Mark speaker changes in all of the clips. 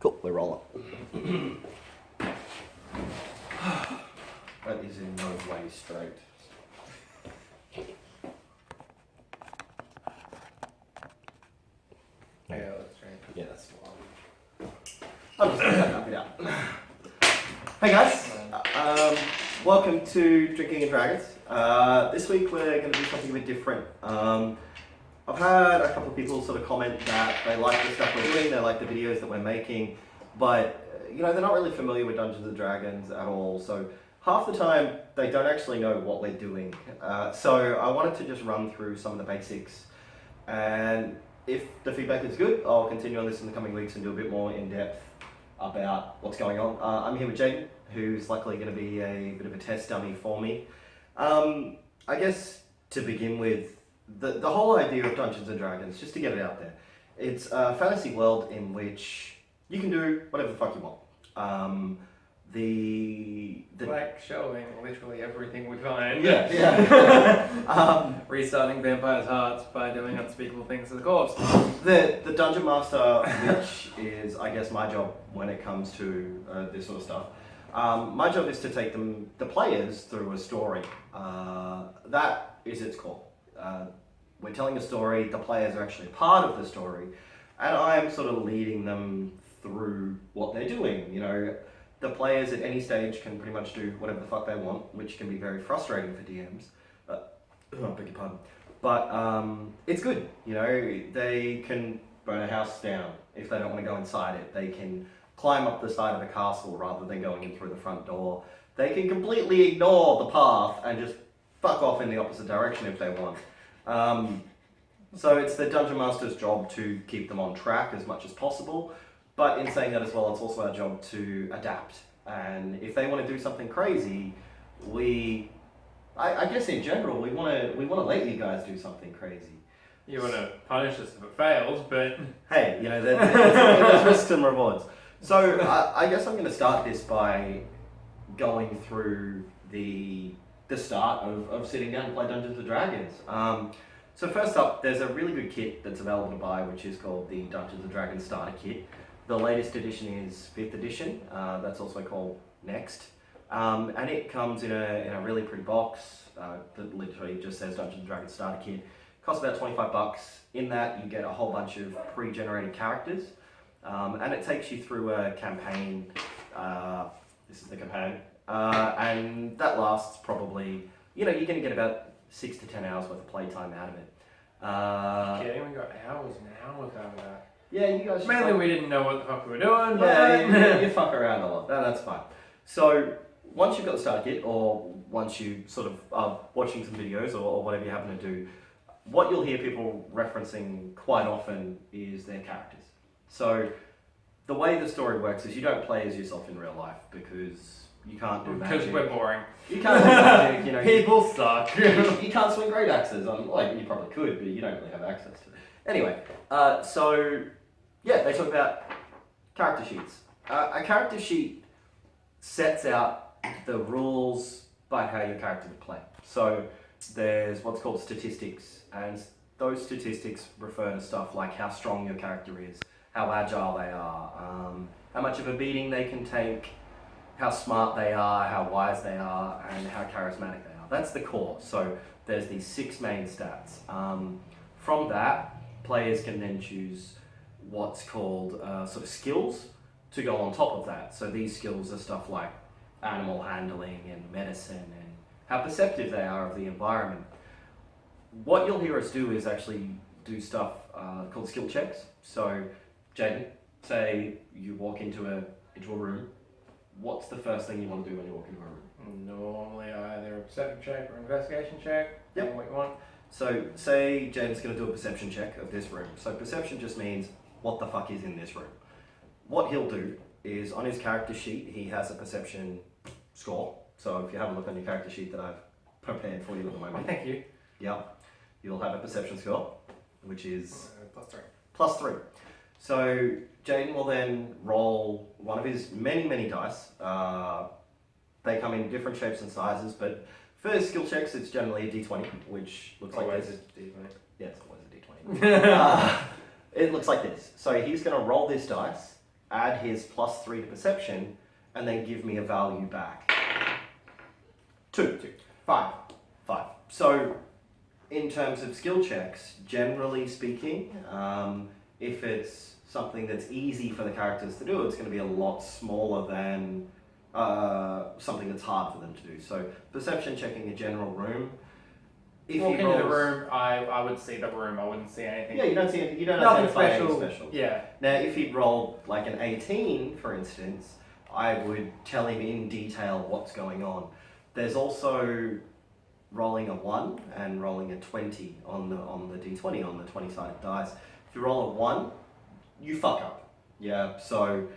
Speaker 1: Cool, we're rolling. That is in no way straight.
Speaker 2: Yeah, that's right.
Speaker 1: Yeah, that's fine. I'm just gonna knock it out. Hey guys, welcome to Drinking and Dragons. This week we're going to do something a bit different. I've had a couple of people sort of comment that they like the stuff we're doing, they like the videos that we're making, but you know, they're not really familiar with Dungeons and Dragons at all, so half the time they don't actually know what we're doing. So I wanted to just run through some of the basics, and if the feedback is good, I'll continue on this in the coming weeks and do a bit more in depth about what's going on. I'm here with Jaden, who's luckily going to be a bit of a test dummy for me. I guess to begin with, the whole idea of Dungeons and Dragons, just to get it out there, it's a fantasy world in which you can do whatever the fuck you want.
Speaker 2: Like showing literally everything we find.
Speaker 1: Yeah.
Speaker 2: Restarting vampires' hearts by doing unspeakable things to the corpse.
Speaker 1: The Dungeon Master, which is, I guess, my job when it comes to this sort of stuff. My job is to take the players through a story. That is its core. We're telling a story, the players are actually part of the story, and I am sort of leading them through what they're doing. You know, the players at any stage can pretty much do whatever the fuck they want, which can be very frustrating for DMs. I beg your pardon. But it's good, you know, they can burn a house down if they don't want to go inside it. They can climb up the side of a castle rather than going in through the front door. They can completely ignore the path and just fuck off in the opposite direction if they want. So it's the Dungeon Master's job to keep them on track as much as possible. But in saying that as well, it's also our job to adapt. And if they want to do something crazy, I guess in general, we want to let you guys do something crazy.
Speaker 2: You want to punish us if it fails, but
Speaker 1: hey, you know, there's risks and rewards. So I guess I'm going to start this by going through the start of sitting down and play Dungeons and Dragons. So first up, there's a really good kit that's available to buy, which is called the Dungeons and Dragons Starter Kit. The latest edition is 5th edition. That's also called Next. And it comes in a really pretty box that literally just says Dungeons and Dragons Starter Kit. It costs about $25. In that, you get a whole bunch of pre-generated characters. And it takes you through a campaign. This is the campaign. And that lasts probably, you know, you're going to get about 6 to 10 hours worth of playtime out of it.
Speaker 2: kidding, we got hours and hours out of that.
Speaker 1: Yeah, you guys.
Speaker 2: Mainly we didn't know what the fuck we were doing, but
Speaker 1: Yeah, you fuck around a lot. That's fine. So once you've got the starter kit, or once you sort of are watching some videos or whatever you happen to do, what you'll hear people referencing quite often is their characters. So the way the story works is you don't play as yourself in real life because you can't do magic.
Speaker 2: because we're boring.
Speaker 1: You can't do magic, you know.
Speaker 2: People suck.
Speaker 1: You can't swing great axes. Like, you probably could, but you don't really have access to it. Anyway, so yeah, they talk about character sheets. A character sheet sets out the rules by how your character would play. So there's what's called statistics, and those statistics refer to stuff like how strong your character is, how agile they are, how much of a beating they can take, how smart they are, how wise they are, and how charismatic they are. That's the core. So there's these 6 main stats. From that, players can then choose what's called sort of skills to go on top of that. So these skills are stuff like animal handling and medicine and how perceptive they are of the environment. What you'll hear us do is actually do stuff called skill checks. So Jaden, say you walk into a room. What's the first thing you want to do when you walk into a room?
Speaker 2: Normally either a perception check or investigation check.
Speaker 1: Yep.
Speaker 2: What you want.
Speaker 1: So say Jaden's going to do a perception check of this room. So perception just means what the fuck is in this room. What he'll do is on his character sheet, he has a perception score. So if you have a look on your character sheet that I've prepared for you at the moment.
Speaker 2: Thank you.
Speaker 1: Yep. You'll have a perception score, which is
Speaker 2: +3.
Speaker 1: +3. So Jaden will then roll one of his many dice. They come in different shapes and sizes, but for skill checks, it's generally a D20, which looks like this.
Speaker 2: D20.
Speaker 1: Yeah, it's always a D20. It looks like this. So he's going to roll this dice, add his +3 to perception, and then give me a value back. 2.
Speaker 2: 5.
Speaker 1: 5. So, in terms of skill checks, generally speaking, if it's something that's easy for the characters to do, it's going to be a lot smaller than something that's hard for them to do. So, perception checking a general room. If
Speaker 2: Walk
Speaker 1: he
Speaker 2: into the
Speaker 1: rolls-
Speaker 2: room, I would see the room. I wouldn't see anything.
Speaker 1: Yeah, you don't see anything. You don't
Speaker 2: Nothing
Speaker 1: identify anything
Speaker 2: special.
Speaker 1: special.
Speaker 2: Yeah.
Speaker 1: Now, if he'd rolled like an 18, for instance, I would tell him in detail what's going on. There's also rolling a 1 and rolling a 20 on the d20, on the 20-sided dice. If you roll a 1, you fuck up. Yeah, so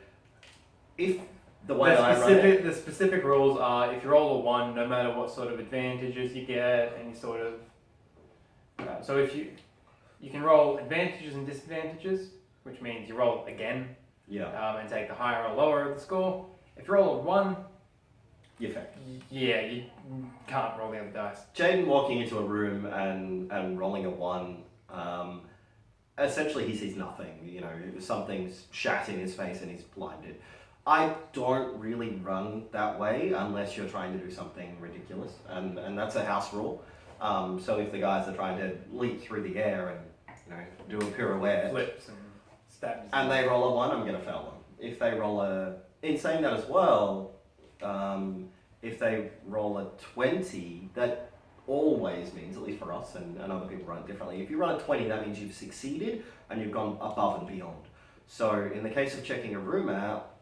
Speaker 1: if the way I run it...
Speaker 2: The specific rules are, if you roll a 1, no matter what sort of advantages you get, any sort of... so if you can roll advantages and disadvantages, which means you roll again, and take the higher or lower of the score. If you roll a 1,
Speaker 1: you fail.
Speaker 2: Yeah, you can't roll the other dice.
Speaker 1: Jaden walking into a room and rolling a 1, essentially he sees nothing. You know, something's shat in his face and he's blinded. I don't really run that way unless you're trying to do something ridiculous, and that's a house rule. So if the guys are trying to leap through the air and do a pirouette,
Speaker 2: Flips and stabs,
Speaker 1: and they roll a 1, I'm gonna fail them. If they roll in saying that as well, if they roll a 20, that always means, at least for us, and other people run it differently, if you run a 20, that means you've succeeded and you've gone above and beyond. So in the case of checking a room out,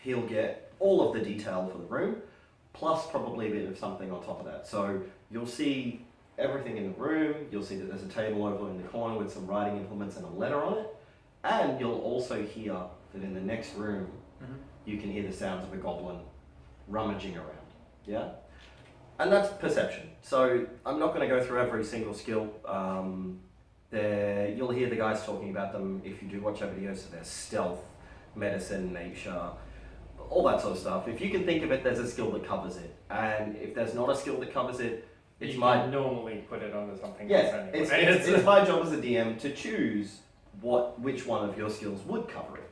Speaker 1: he'll get all of the detail for the room, plus probably a bit of something on top of that. So you'll see everything in the room, you'll see that there's a table over in the corner with some writing implements and a letter on it, and you'll also hear that in the next room, you can hear the sounds of a goblin rummaging around. Yeah? And that's perception. So I'm not going to go through every single skill. You'll hear the guys talking about them if you do watch our videos. So there's stealth, medicine, nature, all that sort of stuff. If you can think of it, there's a skill that covers it. And if there's not a skill that covers it, it's
Speaker 2: you
Speaker 1: my...
Speaker 2: can normally put it onto something
Speaker 1: Yeah,
Speaker 2: else anyway.
Speaker 1: it's my job as a DM to choose which one of your skills would cover it.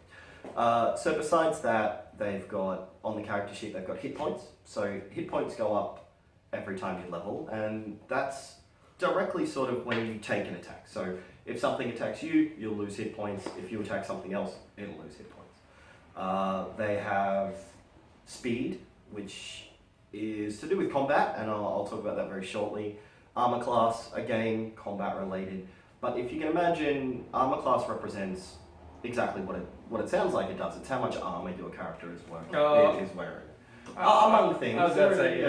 Speaker 1: So besides that, they've got, on the character sheet, they've got hit points. So hit points go up every time you level, and that's directly sort of when you take an attack. So if something attacks you, you'll lose hit points. If you attack something else, it'll lose hit points. They have speed, which is to do with combat, and I'll talk about that very shortly. Armor class, again, combat related. But if you can imagine, armor class represents exactly what it sounds like it does. It's how much armor your character is wearing. Among things.
Speaker 2: I was going to say,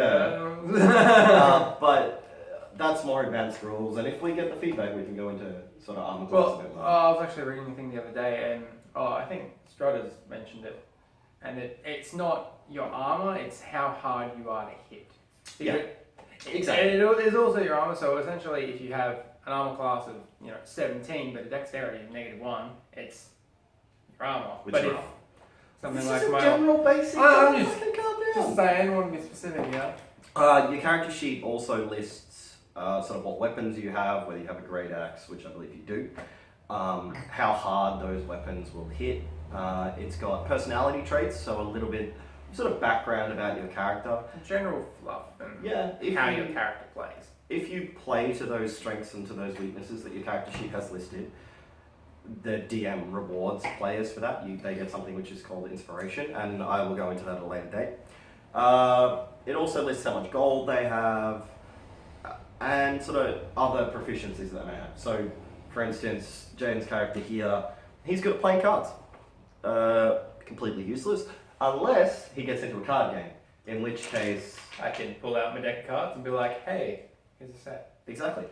Speaker 1: but that's more advanced rules, and if we get the feedback, we can go into sort of armor class a bit more.
Speaker 2: I was actually reading a thing the other day, and I think Strutter's mentioned it, and it's not your armor, it's how hard you are to hit.
Speaker 1: Exactly.
Speaker 2: And it is also your armor, so essentially if you have an armor class of 17, but a dexterity of -1, it's your armor.
Speaker 1: Which
Speaker 2: but
Speaker 1: is
Speaker 2: if
Speaker 1: rough.
Speaker 2: something
Speaker 1: This
Speaker 2: like
Speaker 1: is a
Speaker 2: my
Speaker 1: general basic.
Speaker 2: I'm
Speaker 1: Calm
Speaker 2: just
Speaker 1: down.
Speaker 2: saying, want to be specific, yeah.
Speaker 1: Your character sheet also lists sort of what weapons you have, whether you have a great axe, which I believe you do, how hard those weapons will hit. It's got personality traits, so a little bit sort of background about your character.
Speaker 2: General fluff and how your character plays.
Speaker 1: If you play to those strengths and to those weaknesses that your character sheet has listed, the DM rewards players for that. They get something which is called inspiration, and I will go into that at a later date. It also lists how much gold they have, and sort of other proficiencies that they may have. So, for instance, Jane's character here, he's good at playing cards. Completely useless, unless he gets into a card game, in which case...
Speaker 2: I can pull out my deck of cards and be like, hey, here's a set.
Speaker 1: Exactly.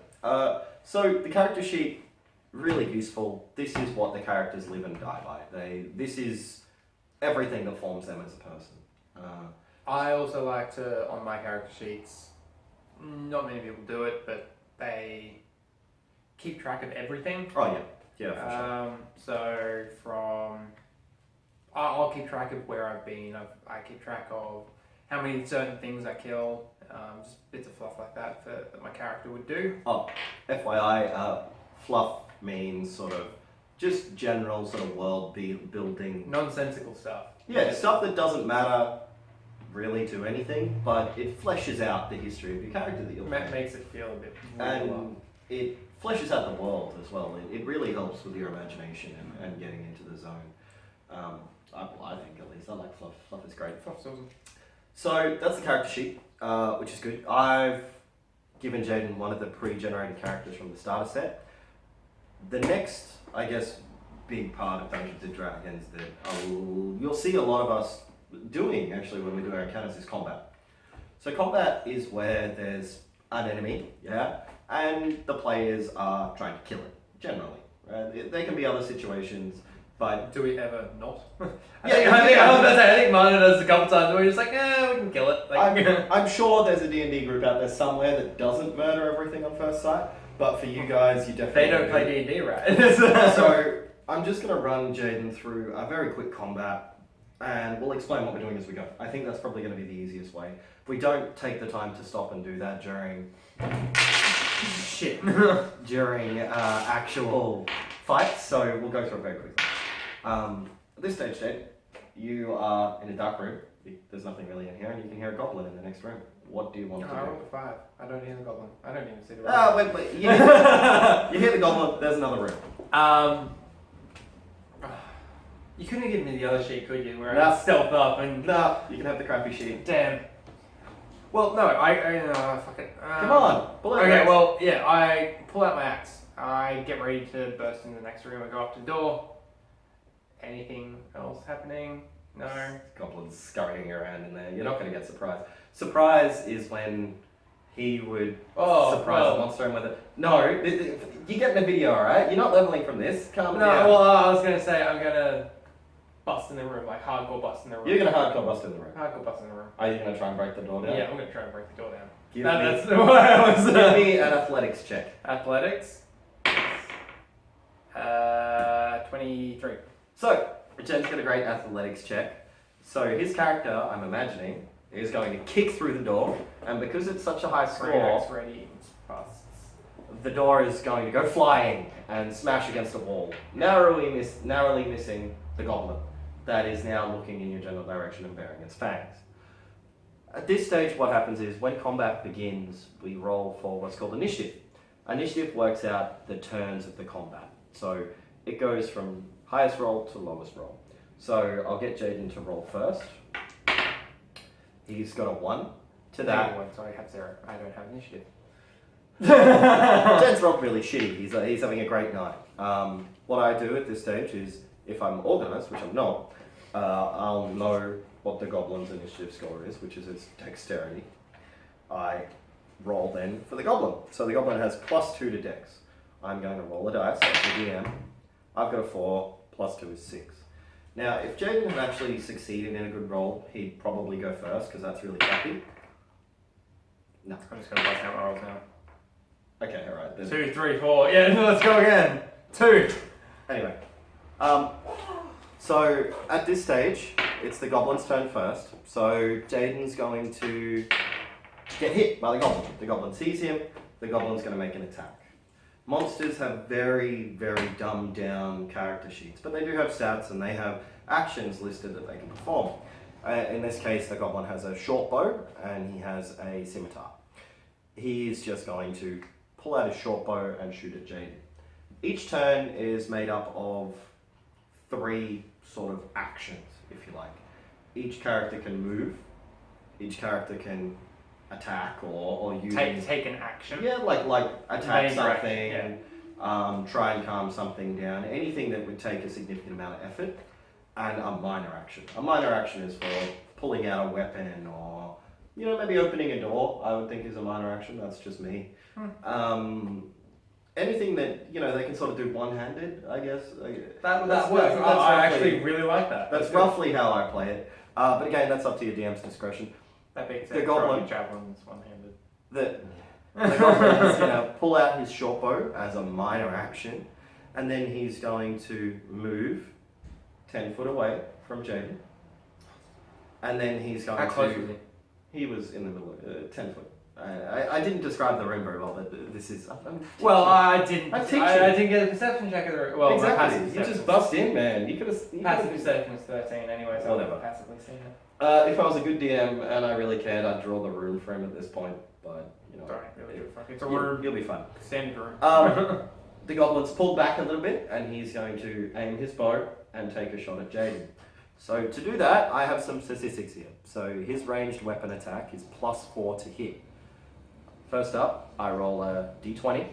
Speaker 1: So the character sheet, really useful. This is what the characters live and die by. This is everything that forms them as a person.
Speaker 2: I also like to, on my character sheets, not many people do it, but they keep track of everything.
Speaker 1: Oh yeah, yeah, for
Speaker 2: sure. So I'll keep track of where I've been. I keep track of how many certain things I kill, just bits of fluff like that that my character would do.
Speaker 1: Oh, FYI, fluff means sort of just general sort of building.
Speaker 2: Nonsensical stuff.
Speaker 1: Yeah, stuff that doesn't matter really to anything, but it fleshes out the history of your character that you're playing.
Speaker 2: Makes it feel a bit
Speaker 1: And
Speaker 2: real.
Speaker 1: it fleshes out the world as well. It really helps with your imagination and getting into the zone. I think at least. I like fluff. Fluff is great.
Speaker 2: Fluff's awesome.
Speaker 1: So that's the character sheet, which is good. I've given Jaden one of the pre-generated characters from the starter set. The next, I guess, big part of Dungeons and Dragons that you'll see a lot of us doing actually when we do our encounters is combat. So combat is where there's an enemy, yeah, and the players are trying to kill it, generally. Right? There can be other situations, but...
Speaker 2: Do we ever not? I
Speaker 1: Yeah,
Speaker 2: think Martin does a couple times where we're just like, we can kill it. Like,
Speaker 1: I'm sure there's a D&D group out there somewhere that doesn't murder everything on first sight, but for you guys, you definitely...
Speaker 2: They don't play D&D, right?
Speaker 1: So, I'm just going to run Jaden through a very quick combat, and we'll explain what we're doing as we go. I think that's probably going to be the easiest way. We don't take the time to stop and do that during...
Speaker 2: Shit.
Speaker 1: during actual fights, so we'll go through it very quickly. At this stage, Jade, you are in a dark room. There's nothing really in here, and you can hear a goblin in the next room. What do you want to do?
Speaker 2: I rolled a 5. I don't hear the goblin. I don't even see the
Speaker 1: Wait. You hear the goblin, there's another room.
Speaker 2: You couldn't have given me the other sheet, could you? Where
Speaker 1: Nah.
Speaker 2: I stealth up and...
Speaker 1: No, you can have the crappy sheet.
Speaker 2: Damn. Well, no, fuck it.
Speaker 1: Come on, pull out your
Speaker 2: Okay,
Speaker 1: axe.
Speaker 2: well, yeah, I pull out my axe. I get ready to burst into the next room. I go up to the door. Anything else happening? No.
Speaker 1: Goblins scurrying around in there. You're not going to get surprised. Surprise is when he would surprise a monster and with it. No, you get in the video, alright? You're not leveling from this. Calm down.
Speaker 2: Well, I was going to say I'm going to bust in the room, like hardcore bust in the room.
Speaker 1: You're going to hardcore bust in the room.
Speaker 2: Hardcore bust in the room.
Speaker 1: Are you going to try and break the door down?
Speaker 2: Yeah, I'm going to try and break the door down.
Speaker 1: That's
Speaker 2: what I was
Speaker 1: Give me an athletics check.
Speaker 2: Athletics. 23.
Speaker 1: So, Jen's got a great athletics check. So his character, I'm imagining, is going to kick through the door, and because it's such a high score,
Speaker 2: Ready. Busts.
Speaker 1: the door is going to go flying and smash against a wall, narrowly missing the goblin that is now looking in your general direction and bearing its fangs. At this stage, what happens is when combat begins, we roll for what's called initiative. Initiative works out the turns of the combat. So it goes from highest roll to lowest roll. So I'll get Jaden to roll first. He's got a 1 to that.
Speaker 2: So I have 0. I don't have initiative.
Speaker 1: Jen's rolled really shitty. He's having a great night. What I do at this stage is, if I'm organised, which I'm not, I'll know what the goblin's initiative score is, which is its dexterity. I roll then for the goblin. So the goblin has +2 to dex. I'm going to roll a dice, that's the DM. I've got a 4, +2 is 6. Now, if Jaden had actually succeeded in a good roll, he'd probably go first, because that's really crappy. No.
Speaker 2: I'm just going to bust out my rolls now.
Speaker 1: Okay, alright.
Speaker 2: 2, 3, 4. Yeah, let's go again. 2.
Speaker 1: Anyway. So, at this stage, it's the goblin's turn first. So, Jaden's going to get hit by the goblin. The goblin sees him, the goblin's going to make an attack. Monsters have very, very dumbed down character sheets, but they do have stats and they have actions listed that they can perform. In this case, the goblin has a short bow and he has a scimitar. He is just going to pull out his short bow and shoot at Jaden. Each turn is made up of 3 sort of actions, if you like. Each character can move, each character can attack or use...
Speaker 2: Take an action.
Speaker 1: Yeah, like attack
Speaker 2: Major
Speaker 1: something,
Speaker 2: action,
Speaker 1: try and calm something down, anything that would take a significant amount of effort, and a minor action. A minor action is for pulling out a weapon or, maybe opening a door, I would think is a minor action, that's just me. Anything that, they can sort of do one-handed, I guess.
Speaker 2: That works. I actually really like that.
Speaker 1: That's roughly how I play it. But again, that's up to your DM's discretion.
Speaker 2: That being
Speaker 1: The
Speaker 2: said,
Speaker 1: goblin-
Speaker 2: javelin's one-handed.
Speaker 1: The goblin is going to pull out his short bow as a minor action, and then he's going to move 10 foot away from Jaden. And then he's going
Speaker 2: How close
Speaker 1: to...
Speaker 2: was he?
Speaker 1: He was in the middle of 10 foot. I didn't describe the room very well, but this is.
Speaker 2: Well, I didn't.
Speaker 1: I'm teaching.
Speaker 2: I didn't get a perception check of the room. Well, my
Speaker 1: exactly.
Speaker 2: passive
Speaker 1: You
Speaker 2: perception
Speaker 1: just
Speaker 2: was-
Speaker 1: bust in, man. You could have.
Speaker 2: Passive perception was 13 anyway, so
Speaker 1: Whatever.
Speaker 2: I've passively seen it.
Speaker 1: If I was a good DM and I really cared, I'd draw the room for him at this point. But you know,
Speaker 2: Don't really give a fuck. It's a
Speaker 1: you'll,
Speaker 2: room.
Speaker 1: you'll be fine.
Speaker 2: Standard room.
Speaker 1: The goblin's pulled back a little bit, and he's going to aim his bow and take a shot at Jaden. So to do that, I have some statistics here. So his ranged weapon attack is +4 to hit. First up, I roll a d20.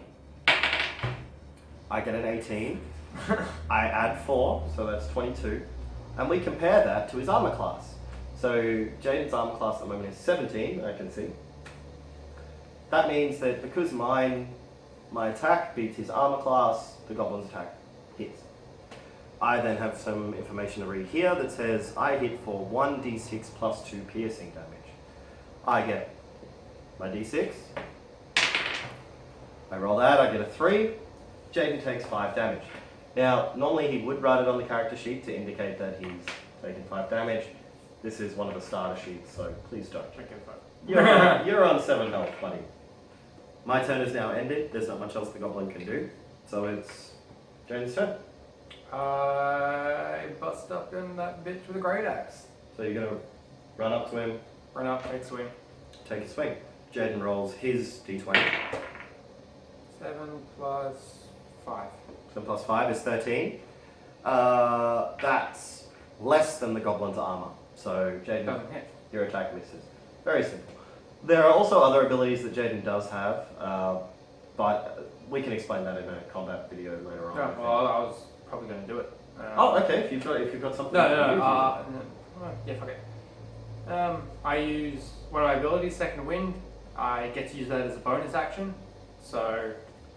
Speaker 1: I get an 18. I add 4, so that's 22. And we compare that to his armor class. So Jaden's armor class at the moment is 17, I can see. That means that because my attack beats his armor class, the goblin's attack hits. I then have some information to read here that says I hit for 1d6 plus 2 piercing damage. I get my d6. I roll that, I get a 3. Jaden takes 5 damage. Now, normally he would write it on the character sheet to indicate that he's taken 5 damage. This is one of the starter sheets, so please don't.
Speaker 2: Okay, fine.
Speaker 1: You're on 7 health, buddy. My turn is now ended. There's not much else the goblin can do. So it's Jaden's turn.
Speaker 2: I bust up in that bitch with a great axe.
Speaker 1: So you're going to run up to him,
Speaker 2: Run up, take swing.
Speaker 1: take a swing. Jaden rolls his d20.
Speaker 2: 7 plus 5.
Speaker 1: 7 plus 5 is 13. That's less than the goblin's armor. So Jaden,
Speaker 2: Doesn't hit.
Speaker 1: your attack misses. Very simple. There are also other abilities that Jaden does have, but we can explain that in a combat video later on. I
Speaker 2: No,
Speaker 1: think.
Speaker 2: well, I was probably going to do it.
Speaker 1: Oh, okay. If you've got something.
Speaker 2: No,
Speaker 1: you can use,
Speaker 2: yeah, fuck it. I use one of my abilities, Second Wind. I get to use that as a bonus action. So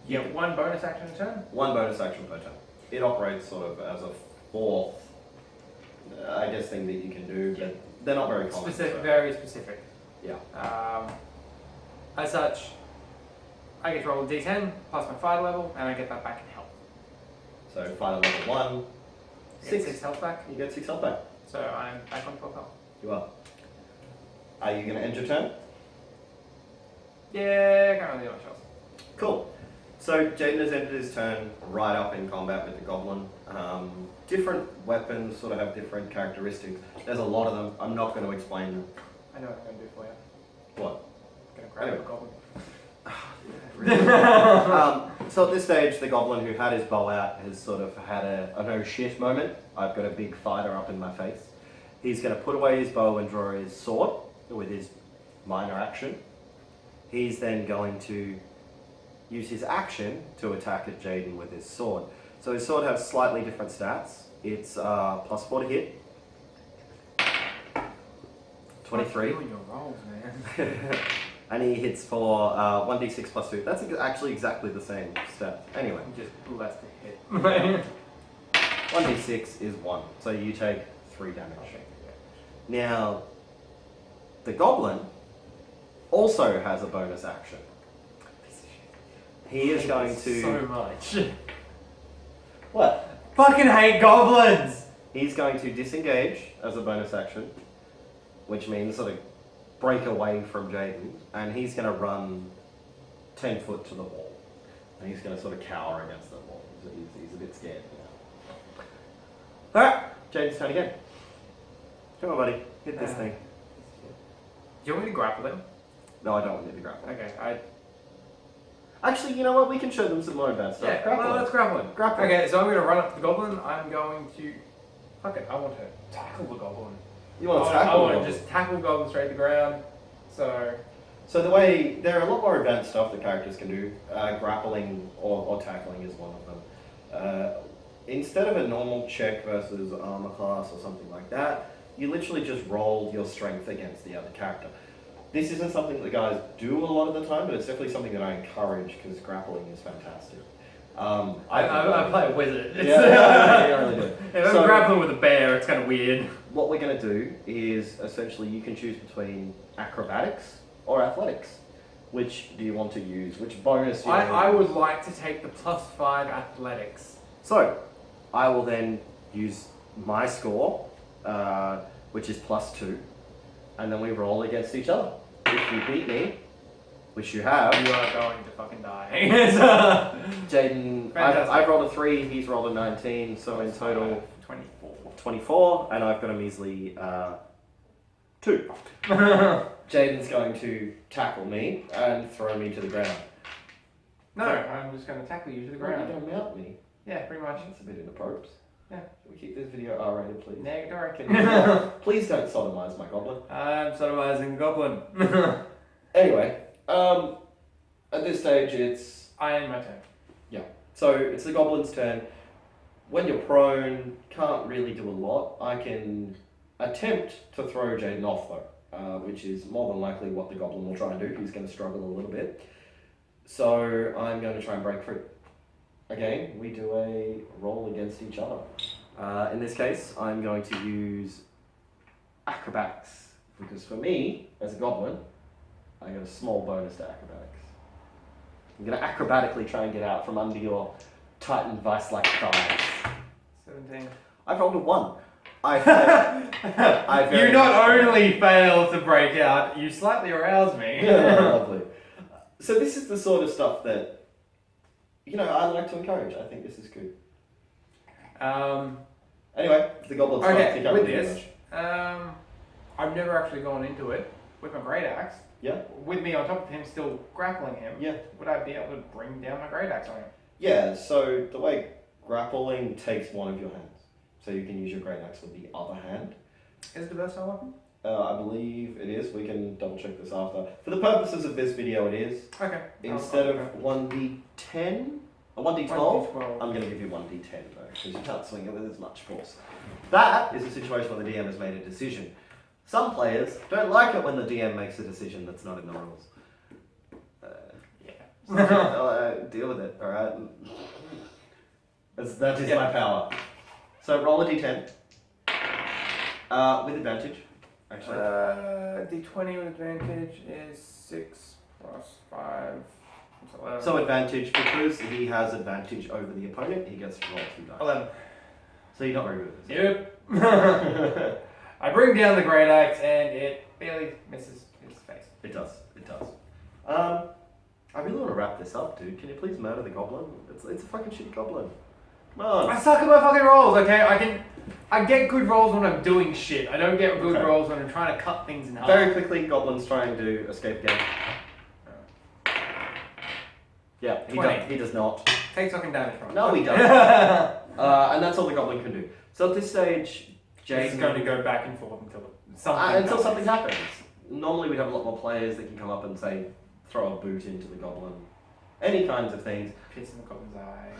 Speaker 2: you get one bonus action a turn.
Speaker 1: one bonus action per turn. It operates sort of as a fourth, I guess, thing that you can do, but they're not very common.
Speaker 2: Specific,
Speaker 1: so-
Speaker 2: very specific.
Speaker 1: Yeah.
Speaker 2: As such, I get to roll a d10 plus my fighter level, and I get that back in health.
Speaker 1: So fighter level 1,
Speaker 2: I get
Speaker 1: 6.
Speaker 2: 6 health back,
Speaker 1: You get 6 health back.
Speaker 2: so I'm back on 12 health.
Speaker 1: You are. Are you going to end your turn?
Speaker 2: Yeah, can't really do much else.
Speaker 1: Cool. So Jaden has ended his turn right up in combat with the goblin. Different weapons sort of have different characteristics. There's a lot of them. I'm not going to explain them.
Speaker 2: I know what I'm going to do for you.
Speaker 1: What?
Speaker 2: I'm going to grab
Speaker 1: Anyway.
Speaker 2: the goblin.
Speaker 1: So at this stage, the goblin who had his bow out has sort of had a no shit moment. I've got a big fighter up in my face. He's going to put away his bow and draw his sword with his minor action. He's then going to use his action to attack at Jaden with his sword. So his sword has slightly different stats. It's +4 to hit. 23.
Speaker 2: Doing your rolls, man.
Speaker 1: And he hits for 1d6 plus 2. That's actually exactly the same stat. Anyway,
Speaker 2: I'm just less to hit.
Speaker 1: 1d6 is 1. So you take 3 damage.
Speaker 2: Okay,
Speaker 1: Now, the goblin also has a bonus action. He is going to...
Speaker 2: So much.
Speaker 1: What?
Speaker 2: Fucking hate goblins!
Speaker 1: He's going to disengage as a bonus action, which means sort of break away from Jaden, and he's going to run 10 foot to the wall. And he's going to sort of cower against the wall. He's a bit scared now. Alright, Jaden's turn again. Come on, buddy. Hit this thing.
Speaker 2: Do you want me to grapple them?
Speaker 1: No, I don't want you to grapple.
Speaker 2: Okay,
Speaker 1: Actually, you know what? We can show them some more advanced stuff.
Speaker 2: yeah,
Speaker 1: Grapple
Speaker 2: well,
Speaker 1: him.
Speaker 2: let's grapple him.
Speaker 1: Grapple.
Speaker 2: Okay, so I'm going to run up to the goblin. I'm going to... Fuck it, I want to tackle the goblin.
Speaker 1: You want to
Speaker 2: I
Speaker 1: tackle
Speaker 2: want
Speaker 1: him.
Speaker 2: to just tackle the goblin straight to the ground. So
Speaker 1: So the way, there are a lot more advanced stuff that characters can do. Grappling or tackling is one of them. Instead of a normal check versus armor class or something like that, you literally just roll your strength against the other character. This isn't something that guys do a lot of the time, but it's definitely something that I encourage because grappling is fantastic.
Speaker 2: I play a wizard.
Speaker 1: Yeah, you really do.
Speaker 2: If I'm
Speaker 1: So-
Speaker 2: grappling with a bear, it's kind of weird.
Speaker 1: What we're going to do is essentially you can choose between acrobatics or athletics. Which do you want to use? Which bonus do you want to
Speaker 2: I
Speaker 1: use?
Speaker 2: would like to take the +5 athletics.
Speaker 1: So, I will then use my score, which is +2, and then we roll against each other. If you beat me, which you have.
Speaker 2: You are going to fucking die.
Speaker 1: Jaden,
Speaker 2: Fantastic.
Speaker 1: I've rolled a 3, he's rolled a 19, so in total
Speaker 2: 24.
Speaker 1: 24, and I've got a measly 2. Jaden's going to tackle me and throw me to the ground.
Speaker 2: No, I'm just going to tackle you to the ground.
Speaker 1: You're going to mount me.
Speaker 2: Yeah, pretty much.
Speaker 1: That's a bit inappropriate.
Speaker 2: Yeah.
Speaker 1: Can we keep this video R-rated, please?
Speaker 2: Negative.
Speaker 1: Please don't sodomize my goblin.
Speaker 2: I'm sodomizing the goblin.
Speaker 1: Anyway, at this stage it's...
Speaker 2: I end my turn.
Speaker 1: So it's the goblin's turn. When you're prone, can't really do a lot. I can attempt to throw Jaden off though, which is more than likely what the goblin will try and do. He's going to struggle a little bit. So I'm going to try and break free. Again, we do a roll against each other. In this case, I'm going to use acrobatics, because for me, as a goblin, I get a small bonus to acrobatics. I'm going to acrobatically try and get out from under your tightened vice-like thighs.
Speaker 2: 17.
Speaker 1: I've rolled a 1. I failed.
Speaker 2: You not only failed to break out, you slightly aroused me.
Speaker 1: Yeah, lovely. So this is the sort of stuff that, you know, I like to encourage. I think this is good. Anyway, the goblin's
Speaker 2: Okay,
Speaker 1: trying to
Speaker 2: with
Speaker 1: kick
Speaker 2: this, I've never actually gone into it with my great axe.
Speaker 1: Yeah.
Speaker 2: With me on top of him, still grappling him.
Speaker 1: Yeah.
Speaker 2: Would I be able to bring down my great axe on him?
Speaker 1: Yeah, so the way grappling takes one of your hands. So you can use your great axe with the other hand.
Speaker 2: Is it a versatile weapon?
Speaker 1: I believe it is. We can double check this after. For the purposes of this video, it is.
Speaker 2: Okay.
Speaker 1: Instead of 1d10, a 1d12,
Speaker 2: 1d12.
Speaker 1: I'm going to give you 1d10 though, because you can't swing it with as much force. That is a situation where the DM has made a decision. Some players don't like it when the DM makes a decision that's not in the rules. Deal with it, alright? That is my power. So roll a d10. With advantage, actually.
Speaker 2: D20 with advantage is 6 plus 5. That's 11.
Speaker 1: So advantage, because he has advantage over the opponent, he gets to roll 2 dice.
Speaker 2: 11.
Speaker 1: So you're not very good at this.
Speaker 2: Yep. I bring down the great axe and it barely misses his face.
Speaker 1: It does. I really want to wrap this up, dude. Can you please murder the goblin? It's a fucking shitty goblin. Come on.
Speaker 2: I suck at my fucking rolls, okay? I get good rolls when I'm doing shit. I don't get good
Speaker 1: Okay.
Speaker 2: rolls when I'm trying to cut things in half.
Speaker 1: Very quickly, goblin's trying to escape again. Yeah, he does not.
Speaker 2: Take fucking damage from it.
Speaker 1: No, he doesn't. And that's all the goblin can do. So at this stage,
Speaker 2: Jade's
Speaker 1: Jaden...
Speaker 2: going to go back and forth until something
Speaker 1: happens. Normally we'd have a lot more players that can come up and say, throw a boot into the goblin. Any kinds of things.
Speaker 2: Piss in the goblin's eyes.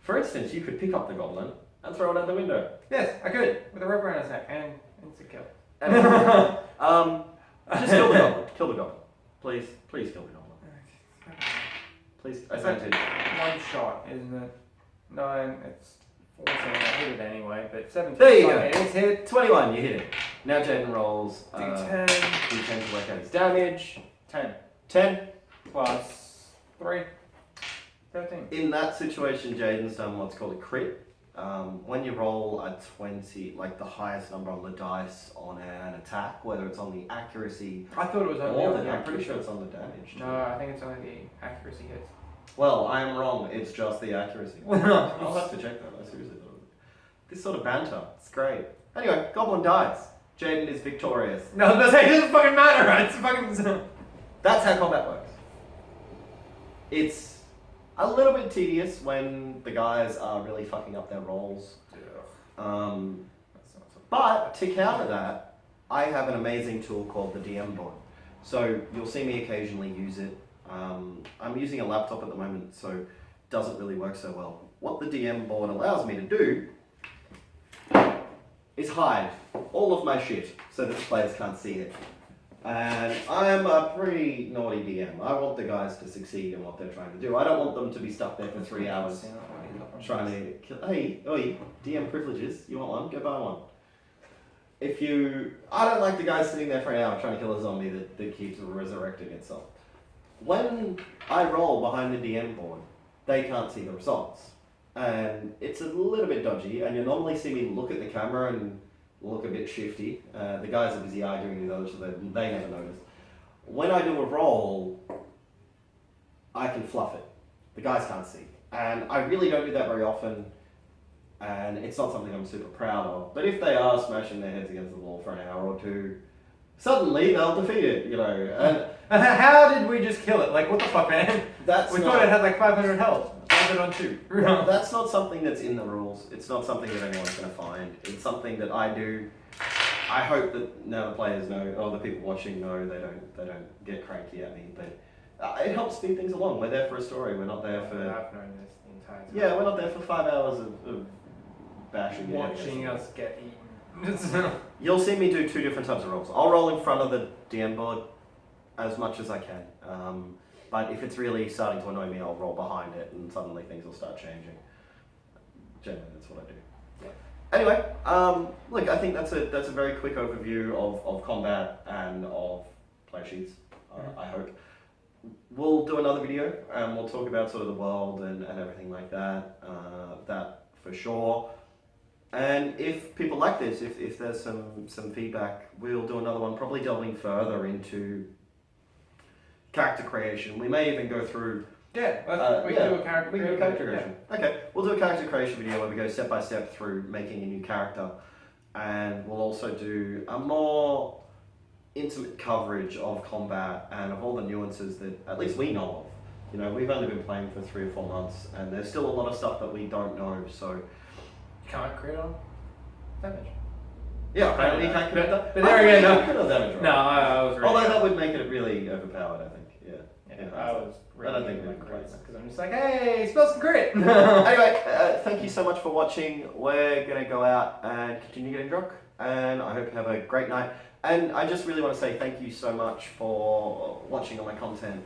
Speaker 1: For instance, you could pick up the goblin and throw it out the window.
Speaker 2: Yes, I could. With a rope around his neck and instant kill.
Speaker 1: Just kill the goblin. Kill the goblin. Please kill the goblin. Please, advantage.
Speaker 2: One shot, isn't it? 9, it's 14. I hit it anyway, but 17.
Speaker 1: There you go.
Speaker 2: It's hit.
Speaker 1: 21, you hit it. Now Jaden rolls
Speaker 2: D10.
Speaker 1: D10 to work out his damage.
Speaker 2: 10.
Speaker 1: 10.
Speaker 2: Plus 3. 13.
Speaker 1: In that situation, Jaden's done what's called a crit. When you roll a 20, like the highest number on the dice on an attack, whether it's on the accuracy
Speaker 2: I thought it was only
Speaker 1: or
Speaker 2: on the
Speaker 1: I'm pretty
Speaker 2: accuracy.
Speaker 1: sure it's on the damage.
Speaker 2: No, I think it's only the accuracy hits.
Speaker 1: Well, I am wrong. It's just the accuracy. I'll have to check that. I seriously thought of it. This sort of banter, it's great. Anyway, Goblin dies. Jaden is victorious.
Speaker 2: No, it doesn't fucking matter. It's fucking.
Speaker 1: That's how combat works. It's a little bit tedious when the guys are really fucking up their rolls. But to counter that, I have an amazing tool called the DM board. So you'll see me occasionally use it. I'm using a laptop at the moment, so it doesn't really work so well. What the DM board allows me to do is hide all of my shit so that the players can't see it. And I'm a pretty naughty DM. I want the guys to succeed in what they're trying to do. I don't want them to be stuck there for 3 hours trying to kill. Hey, oi, DM privileges. You want one? Go buy one. I don't like the guys sitting there for an hour trying to kill a zombie that keeps resurrecting itself. When I roll behind the DM board, they can't see the results. And it's a little bit dodgy, and you normally see me look at the camera and look a bit shifty. The guys are busy arguing with others, so they never notice. when I do a roll, I can fluff it. The guys can't see. And I really don't do that very often, and it's not something I'm super proud of. But if they are smashing their heads against the wall for an hour or two, suddenly they'll defeat it, you know.
Speaker 2: And how did we just kill it? Like, what the fuck, man?
Speaker 1: That's
Speaker 2: We
Speaker 1: not,
Speaker 2: thought it had like 500 health. Leave it on 2.
Speaker 1: that's not something that's in the rules. It's not something that anyone's going to find. It's something that I do. I hope that now the players know, or the people watching know, they don't get cranky at me. But it helps speed things along. We're there for a story. We're not there for.
Speaker 2: I've known this the entire time.
Speaker 1: Yeah, we're not there for 5 hours of bashing. your head
Speaker 2: Watching
Speaker 1: against
Speaker 2: us get eaten.
Speaker 1: You'll see me do 2 different types of rolls. I'll roll in front of the DM board as much as I can. But if it's really starting to annoy me, I'll roll behind it and suddenly things will start changing. Generally, that's what I do. Yeah. Anyway, look, I think that's a very quick overview of combat and of play sheets, I hope. We'll do another video and we'll talk about sort of the world and everything like that. That for sure. And if people like this, if there's some feedback, we'll do another one, probably delving further into character creation. We may even go through.
Speaker 2: Yeah, we can do a character
Speaker 1: creation. Okay, we'll do a character creation video where we go step by step through making a new character, and we'll also do a more intimate coverage of combat and of all the nuances that at least we know of. You know, we've only been playing for 3 or 4 months, and there's still a lot of stuff that we don't know. So.
Speaker 2: Can't crit on damage.
Speaker 1: Yeah, apparently you can't commit that.
Speaker 2: But there again, no.
Speaker 1: You could damage, right?
Speaker 2: No, I was really.
Speaker 1: Although that would make it really overpowered, I think.
Speaker 2: Yeah, I was really.
Speaker 1: I don't think
Speaker 2: like
Speaker 1: we
Speaker 2: crits
Speaker 1: can
Speaker 2: because I'm just like, hey, spell some crit.
Speaker 1: Anyway, thank you so much for watching. We're gonna go out and continue getting drunk, and I hope you have a great night. And I just really want to say thank you so much for watching all my content.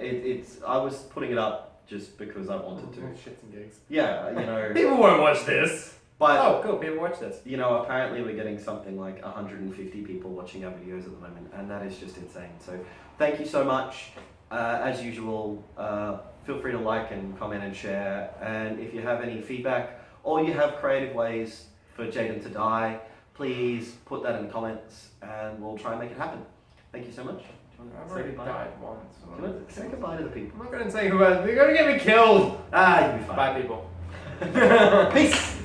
Speaker 1: I was putting it up just because I wanted to.
Speaker 2: Shits and gigs.
Speaker 1: Yeah, you know.
Speaker 2: People won't watch this.
Speaker 1: But
Speaker 2: oh, cool! People watch this.
Speaker 1: You know, apparently we're getting something like 150 people watching our videos at the moment, and that is just insane. So, thank you so much. As usual, feel free to like and comment and share. And if you have any feedback or you have creative ways for Jaden to die, please put that in the comments, and we'll try and make it happen. Thank you so much.
Speaker 2: I've already died once.
Speaker 1: Say goodbye to the people.
Speaker 2: I'm not going to say goodbye. They're going to get me killed.
Speaker 1: You'll be fine.
Speaker 2: Bye, people.
Speaker 1: Peace.